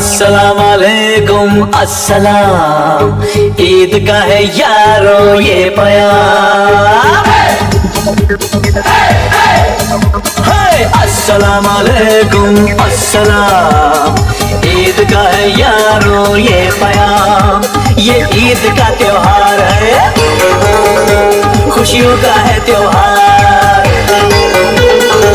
अस्सलाम वालेकुम अस्सलाम, ईद का है यारो ये प्यार। अस्सलाम वालेकुम अस्सलाम, ईद का है यारो ये प्यार। ये ईद का त्योहार है, खुशियों का है त्योहार।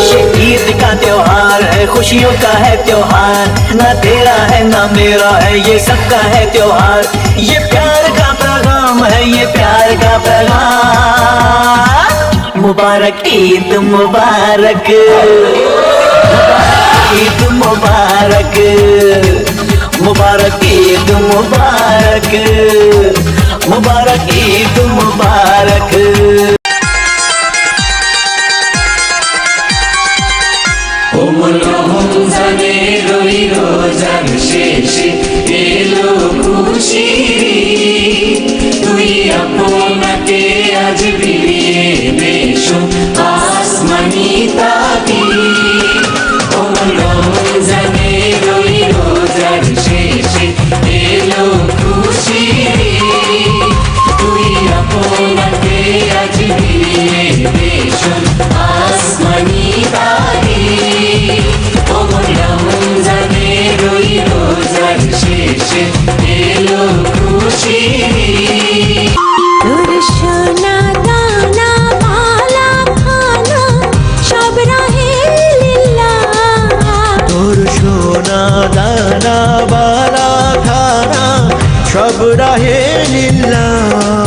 ये ईद का त्योहार है, खुशियों का है त्योहार। ना तेरा है ना मेरा है, ये सबका है त्योहार। ये प्यार का पैगाम है, ये प्यार का पैगाम। मुबारक ईद मुबारक, ईद मुबारक, मुबारक ईद मुबारक, मुबारक ईद मुबारक। রমজানের ওই রোজার শেষে এলো খুশির ঈদ। তুই আপনাকে আজ বিলিয়ে বেশো আসমানি তাকির। রমজানের ওই রোজার শেষে এলো খুশির ঈদ। তুই আপনাকে আজ বিলিয়ে বেশো আসমানি তাকির। রমজানের ওই রোজার শেষে এলো খুশির ঈদ। তোর সোনা দানা মালা খানা সব রাহে লিল্লাহ। তোর সোনা দানা বালা খানা সব রাহে লিল্লাহ।